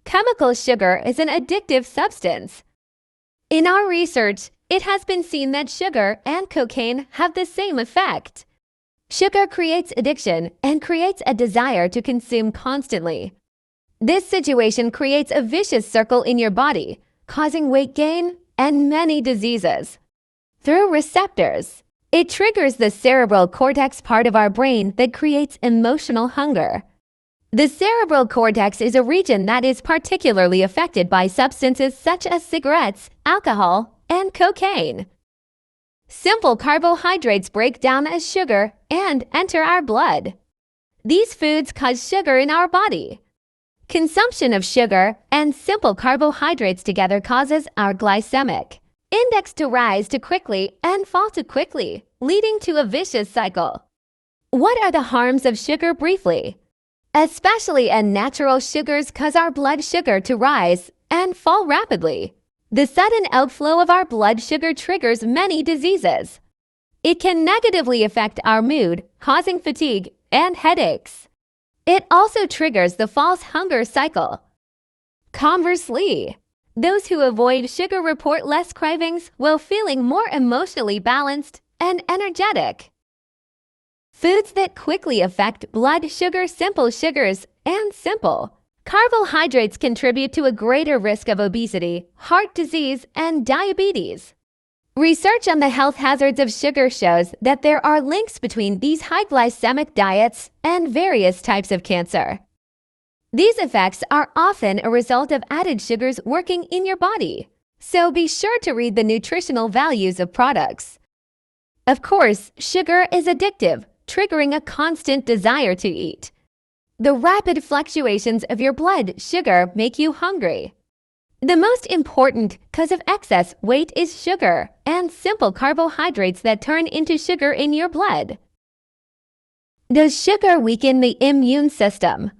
Chemical sugar is an addictive substance. In our research, it has been seen that sugar and cocaine have the same effect. Sugar creates addiction and creates a desire to consume constantly. This situation creates a vicious circle in your body, causing weight gain and many diseases. Through receptors, it triggers the cerebral cortex part of our brain that creates emotional hunger. The cerebral cortex is a region that is particularly affected by substances such as cigarettes, alcohol, and cocaine. Simple carbohydrates break down as sugar and enter our blood. These foods cause sugar in our body. Consumption of sugar and simple carbohydrates together causes our glycemic index to rise too quickly and fall too quickly, leading to a vicious cycle. What are the harms of sugar briefly? Especially unnatural sugars cause our blood sugar to rise and fall rapidly. The sudden outflow of our blood sugar triggers many diseases. It can negatively affect our mood, causing fatigue and headaches. It also triggers the false hunger cycle. Conversely, those who avoid sugar report less cravings while feeling more emotionally balanced and energetic. Foods that quickly affect blood sugar. Simple sugars and simple carbohydrates contribute to a greater risk of obesity, heart disease, and diabetes. Research on the health hazards of sugar shows that there are links between these high glycemic diets and various types of cancer. These effects are often a result of added sugars working in your body, so be sure to read the nutritional values of products. Of course, sugar is addictive, triggering a constant desire to eat. The rapid fluctuations of your blood sugar make you hungry. The most important cause of excess weight is sugar and simple carbohydrates that turn into sugar in your blood. Does sugar weaken the immune system?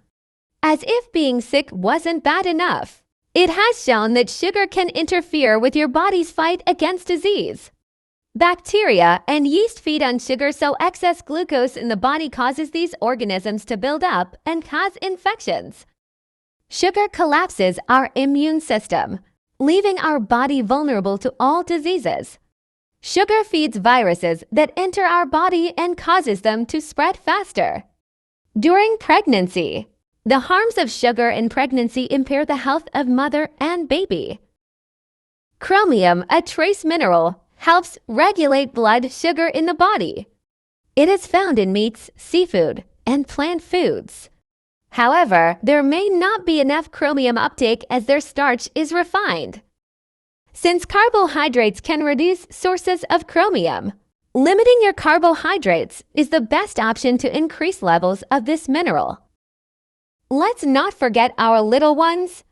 As if being sick wasn't bad enough, it has shown that sugar can interfere with your body's fight against disease. Bacteria and yeast feed on sugar, so excess glucose in the body causes these organisms to build up and cause infections. Sugar collapses our immune system, leaving our body vulnerable to all diseases. Sugar feeds viruses that enter our body and causes them to spread faster. During pregnancy, the harms of sugar in pregnancy impair the health of mother and baby. Chromium, a trace mineral, helps regulate blood sugar in the body. It is found in meats, seafood, and plant foods. However, there may not be enough chromium uptake as their starch is refined. Since carbohydrates can reduce sources of chromium, limiting your carbohydrates is the best option to increase levels of this mineral. Let's not forget our little ones.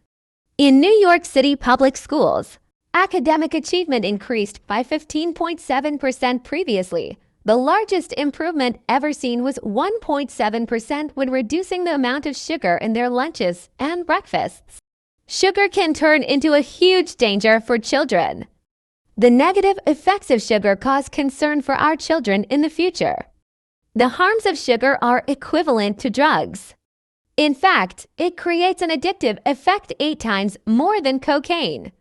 In New York City public schools, academic achievement increased by 15.7% previously. The largest improvement ever seen was 1.7% when reducing the amount of sugar in their lunches and breakfasts. Sugar can turn into a huge danger for children. The negative effects of sugar cause concern for our children in the future. The harms of sugar are equivalent to drugs. In fact, it creates an addictive effect 8 times more than cocaine.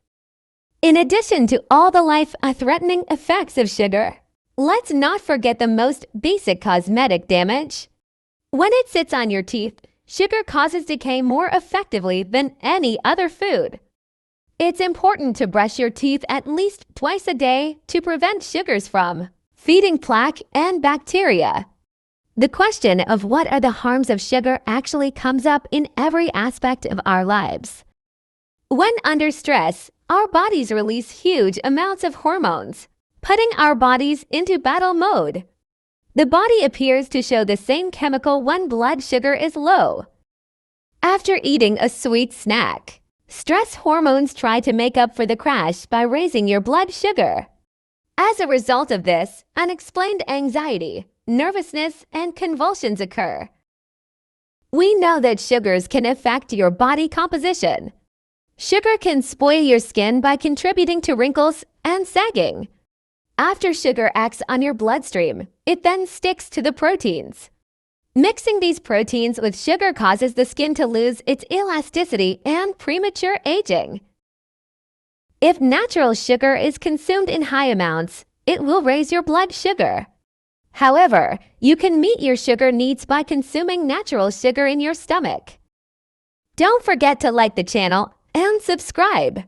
In addition to all the life-threatening effects of sugar, let's not forget the most basic cosmetic damage. When it sits on your teeth, sugar causes decay more effectively than any other food. It's important to brush your teeth at least twice a day to prevent sugars from feeding plaque and bacteria. The question of what are the harms of sugar actually comes up in every aspect of our lives. When under stress, our bodies release huge amounts of hormones, putting our bodies into battle mode. The body appears to show the same chemical when blood sugar is low. After eating a sweet snack, stress hormones try to make up for the crash by raising your blood sugar. As a result of this, unexplained anxiety, nervousness, and convulsions occur. We know that sugars can affect your body composition. Sugar can spoil your skin by contributing to wrinkles and sagging. After sugar acts on your bloodstream, it then sticks to the proteins. Mixing these proteins with sugar causes the skin to lose its elasticity and premature aging. If natural sugar is consumed in high amounts, it will raise your blood sugar. However, you can meet your sugar needs by consuming natural sugar in your stomach. Don't forget to like the channel and subscribe.